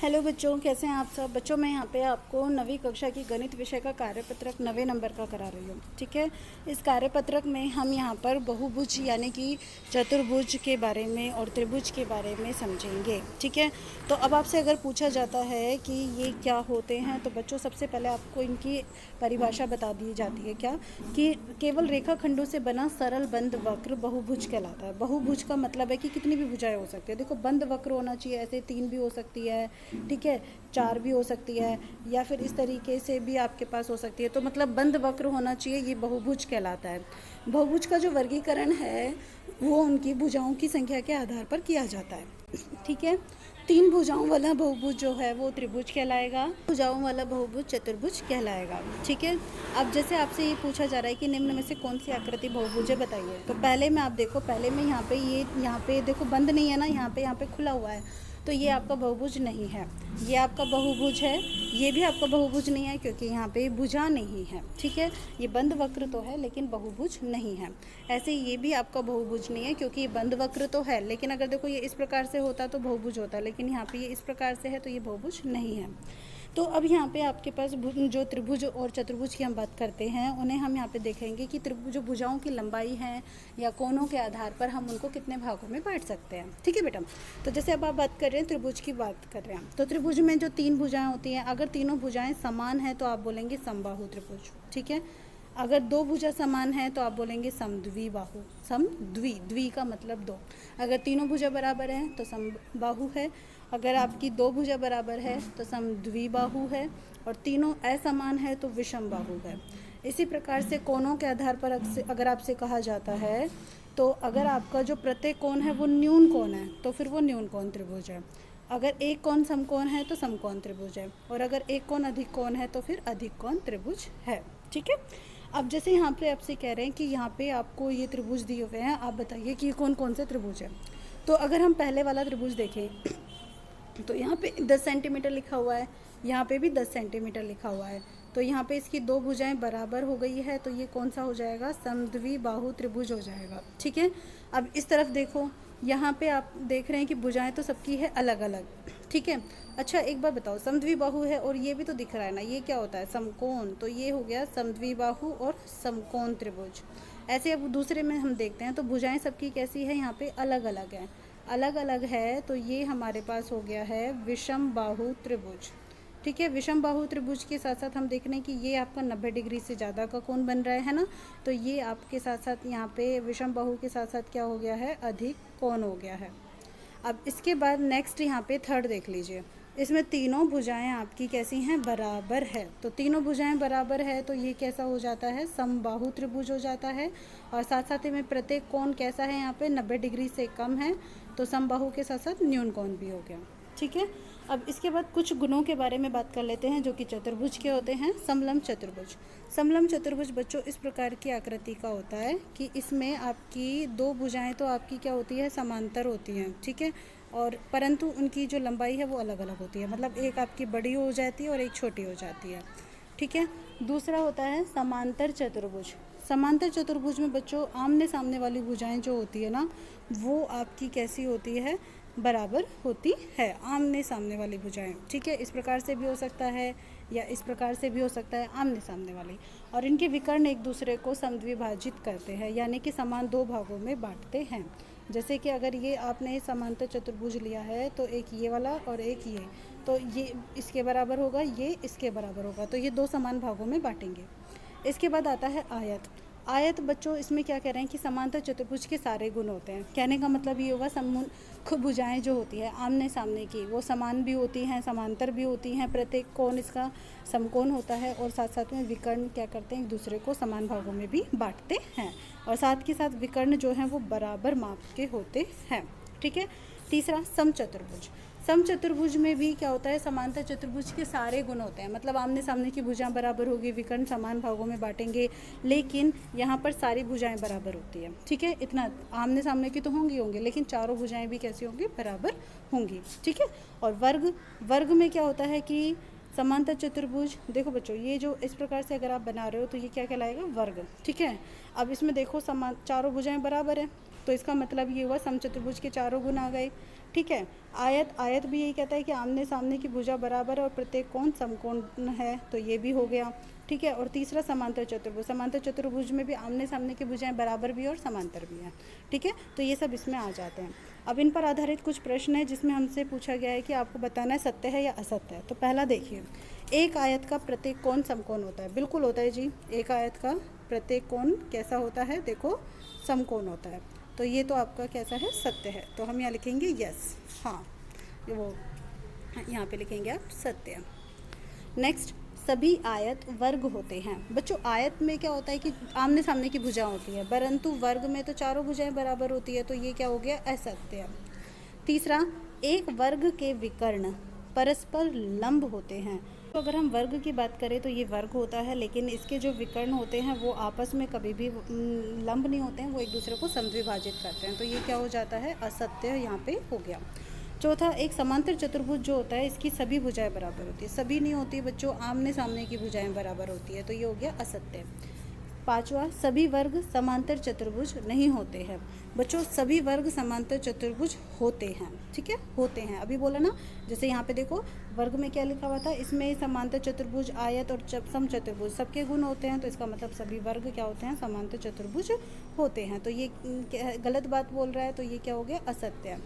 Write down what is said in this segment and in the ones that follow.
Hello बच्चों, कैसे हैं आप सब। बच्चों मैं यहाँ पे आपको 9वीं कक्षा की गणित विषय का कार्यपत्रक 9वें नंबर का करा रही हूँ। ठीक है, इस कार्यपत्रक में हम यहाँ पर बहुभुज यानी कि चतुर्भुज के बारे में और त्रिभुज के बारे में समझेंगे। ठीक है, तो अब आपसे अगर पूछा जाता है कि ये क्या होते हैं, तो बच्चों सबसे पहले आपको इनकी परिभाषा बता दी जाती है क्या कि केवल रेखाखंडों से बना सरल बंद वक्र बहुभुज कहलाता है। बहुभुज का मतलब है कि कितनी भी भुजाएं हो सकती है। देखो, बंद वक्र होना चाहिए, ऐसे 3 भी हो सकती है, ठीक है, 4 भी हो सकती है, या फिर इस तरीके से भी आपके पास हो सकती है। तो मतलब बंद वक्र होना चाहिए, ये बहुभुज कहलाता है। बहुभुज का जो वर्गीकरण है वो उनकी भुजाओं की संख्या के आधार पर किया जाता है। ठीक है, 3 भुजाओं वाला बहुभुज जो है वो त्रिभुज कहलाएगा, भुजाओं वाला बहुभुज चतुर्भुज कहलाएगा। ठीक है, अब जैसे आपसे ये पूछा जा रहा है कि निम्न में से कौन सी आकृति बहुभुज है, बताइए। तो पहले में आप देखो, पहले में यहाँ पे देखो बंद नहीं है ना, यहाँ पे खुला हुआ है, तो ये आपका बहुभुज नहीं है। ये आपका बहुभुज है, ये भी आपका बहुभुज नहीं है क्योंकि यहाँ पे भुजा नहीं है। ठीक है, ये बंद वक्र तो है लेकिन बहुभुज नहीं है। ऐसे ये भी आपका बहुभुज नहीं है क्योंकि ये बंद वक्र तो है, लेकिन अगर देखो ये इस प्रकार से होता तो बहुभुज होता, लेकिन यहाँ पे ये इस प्रकार से है तो ये बहुभुज नहीं है। तो अब यहाँ पे आपके पास जो त्रिभुज और चतुर्भुज की हम बात करते हैं, उन्हें हम यहाँ पे देखेंगे कि जो भुजाओं की लंबाई है या कोणों के आधार पर हम उनको कितने भागों में बांट सकते हैं। ठीक है बेटा, तो जैसे अब आप बात कर रहे हैं त्रिभुज की बात कर रहे हैं, तो त्रिभुज में जो 3 भुजाएं होती हैं, अगर तीनों भुजाएं समान हैं तो आप बोलेंगे समबाहु त्रिभुज। ठीक है, अगर 2 भुजा समान है तो आप बोलेंगे समद्विबाहु। द्वि का मतलब 2। अगर तीनों भुजा बराबर हैं तो समबाहु है। अगर आपकी 2 भुजा बराबर है तो समद्विबाहु है, और तीनों असमान है तो विषमबाहु है। इसी प्रकार से कोणों के आधार पर अगर आपसे कहा जाता है, तो अगर आपका जो प्रत्येक कोण है वो न्यून कोण है तो फिर वो न्यून कोण त्रिभुज है। अगर एक कोण समकोण है तो समकोण त्रिभुज है, और अगर एक कोण अधिक कोण है तो फिर अधिक कोण त्रिभुज है। ठीक है, अब जैसे यहाँ पे आपसे कह रहे हैं कि यहाँ पे आपको ये त्रिभुज दिए हुए हैं, आप बताइए कि कौन कौन से त्रिभुज है। तो अगर हम पहले वाला त्रिभुज देखें तो यहाँ पे 10 सेंटीमीटर लिखा हुआ है, यहाँ पे भी 10 सेंटीमीटर लिखा हुआ है, तो यहाँ पे इसकी 2 भुजाएं बराबर हो गई है, तो ये कौन सा हो जाएगा, समद्विबाहु त्रिभुज हो जाएगा। ठीक है, अब इस तरफ देखो, यहाँ पे आप देख रहे हैं कि भुजाएं तो सबकी है अलग अलग। ठीक है, अच्छा एक बार बताओ, समद्विबाहु है और ये भी तो दिख रहा है ना, ये क्या होता है, समकोण, तो ये हो गया समद्विबाहु और समकोण त्रिभुज। ऐसे अब दूसरे में हम देखते हैं तो भुजाएं सबकी कैसी है, यहाँ पे अलग अलग है, अलग अलग है, तो ये हमारे पास हो गया है विषम बाहु त्रिभुज। ठीक है, विषम बाहु त्रिभुज के साथ साथ हम देख रहे हैं कि ये आपका 90 डिग्री से ज़्यादा का कोण बन रहा है ना, तो ये आपके साथ साथ यहाँ पे विषम बाहु के साथ साथ क्या हो गया है, अधिक कोण हो गया है। अब इसके बाद नेक्स्ट यहाँ पे थर्ड देख लीजिए, इसमें तीनों भुजाएं आपकी कैसी हैं, बराबर है। तो तीनों भुजाएं बराबर है तो ये कैसा हो जाता है, समबाहु त्रिभुज हो जाता है, और साथ साथ में प्रत्येक कोण कैसा है, यहाँ पे 90 डिग्री से कम है, तो समबाहु के साथ साथ न्यून कोण भी हो गया। ठीक है, अब इसके बाद कुछ गुणों के बारे में बात कर लेते हैं जो कि चतुर्भुज के होते हैं। समलंब चतुर्भुज। समलंब चतुर्भुज बच्चों इस प्रकार की आकृति का होता है कि इसमें आपकी 2 भुजाएं तो आपकी क्या होती है, समांतर होती हैं। ठीक है, और परंतु उनकी जो लंबाई है वो अलग अलग होती है, मतलब एक आपकी बड़ी हो जाती है और एक छोटी हो जाती है। ठीक है, दूसरा होता है समांतर चतुर्भुज। समांतर चतुर्भुज में बच्चों आमने सामने वाली भुजाएं जो होती है ना, वो आपकी कैसी होती है, बराबर होती है, आमने सामने वाली भुजाएं। ठीक है, इस प्रकार से भी हो सकता है या इस प्रकार से भी हो सकता है, आमने सामने वाली, और इनके विकर्ण एक दूसरे को समद्विभाजित करते हैं, यानी कि समान 2 भागों में बांटते हैं। जैसे कि अगर ये आपने समांतर चतुर्भुज लिया है तो एक ये वाला और एक ये, तो ये इसके बराबर होगा, ये इसके बराबर होगा, तो ये 2 समान भागों में बांटेंगे। इसके बाद आता है आयत। आयत बच्चों इसमें क्या कह रहे हैं कि समांतर चतुर्भुज के सारे गुण होते हैं। कहने का मतलब ये होगा, सम्मुख भुजाएं जो होती है आमने सामने की, वो समान भी होती हैं, समांतर भी होती हैं, प्रत्येक कोण इसका समकोण होता है, और साथ साथ में विकर्ण क्या करते हैं, एक दूसरे को समान भागों में भी बांटते हैं, और साथ के साथ विकर्ण जो हैं वो बराबर माप के होते हैं। ठीक है, तीसरा समचतुर्भुज। समचतुर्भुज में भी क्या होता है, समांतर चतुर्भुज के सारे गुण होते हैं, मतलब आमने सामने की भुजाएं बराबर होगी, विकर्ण समान भागों में बांटेंगे, लेकिन यहाँ पर सारी भुजाएं बराबर होती है। ठीक है, इतना आमने सामने की तो होंगी लेकिन चारों भुजाएं भी कैसी होंगी, बराबर होंगी। ठीक है, और वर्ग में क्या होता है कि समांतर चतुर्भुज, देखो बच्चों ये जो इस प्रकार से अगर आप बना रहे हो तो ये क्या कहलाएगा, वर्ग। ठीक है, अब इसमें देखो चारों भुजाएं बराबर है, तो इसका मतलब ये हुआ समचतुर्भुज के चारों गुण आ गए। ठीक है। आयत भी यही कहता है कि आमने सामने की भुजा बराबर है और प्रत्येक कोण समकोण है, तो ये भी हो गया। ठीक है। और तीसरा समांतर चतुर्भुज, समांतर चतुर्भुज में भी आमने सामने की भुजाएं बराबर भी और समांतर भी हैं। ठीक है, तो ये सब इसमें आ जाते हैं। अब इन पर आधारित कुछ प्रश्न है जिसमें हमसे पूछा गया है कि आपको बताना है सत्य है या असत्य है। तो पहला देखिए, एक आयत का प्रत्येक कोण समकोण होता है। बिल्कुल होता है जी, एक आयत का प्रत्येक कोण कैसा होता है, देखो समकोण होता है। तो ये तो आपका कैसा है, सत्य है। तो हम यहाँ लिखेंगे यस, हाँ वो यहाँ पे लिखेंगे आप सत्य। नेक्स्ट, सभी आयत वर्ग होते हैं। बच्चों आयत में क्या होता है कि आमने सामने की भुजा होती है, परंतु वर्ग में तो चारों भुजाएं बराबर होती है, तो ये क्या हो गया, असत्य। तीसरा, एक वर्ग के विकर्ण परस्पर लंब होते हैं। तो अगर हम वर्ग की बात करें तो ये वर्ग होता है, लेकिन इसके जो विकर्ण होते हैं वो आपस में कभी भी लंब नहीं होते हैं, वो एक दूसरे को समद्विभाजित करते हैं। तो ये क्या हो जाता है, असत्य यहाँ पे हो गया। चौथा, एक समांतर चतुर्भुज जो होता है इसकी सभी भुजाएं बराबर होती है। सभी नहीं होती बच्चों, आमने सामने की भुजाएं बराबर होती है, तो ये हो गया असत्य। पांचवा, सभी वर्ग समांतर चतुर्भुज नहीं होते हैं। बच्चों सभी वर्ग समांतर चतुर्भुज होते हैं, ठीक है, होते हैं। अभी बोला ना, जैसे यहाँ पे देखो वर्ग में क्या लिखा हुआ था, इसमें समांतर चतुर्भुज, आयत और सम चतुर्भुज सबके गुण होते हैं, तो इसका मतलब सभी वर्ग क्या होते हैं, समांतर चतुर्भुज होते हैं। तो ये गलत बात बोल रहा है, तो ये क्या हो गया, असत्य।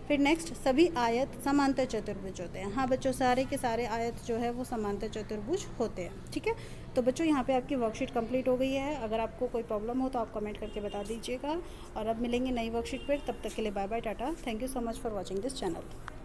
फिर नेक्स्ट, सभी आयत समांतर चतुर्भुज होते हैं। हाँ बच्चों, सारे के सारे आयत जो है वो समांतर चतुर्भुज होते हैं। ठीक है, तो बच्चों यहाँ पे आपकी वर्कशीट कंप्लीट हो गई है। अगर आपको कोई प्रॉब्लम हो तो आप कमेंट करके बता दीजिएगा, और अब मिलेंगे नई वर्कशीट पर। तब तक के लिए bye bye, tata, thank you so much for watching this channel.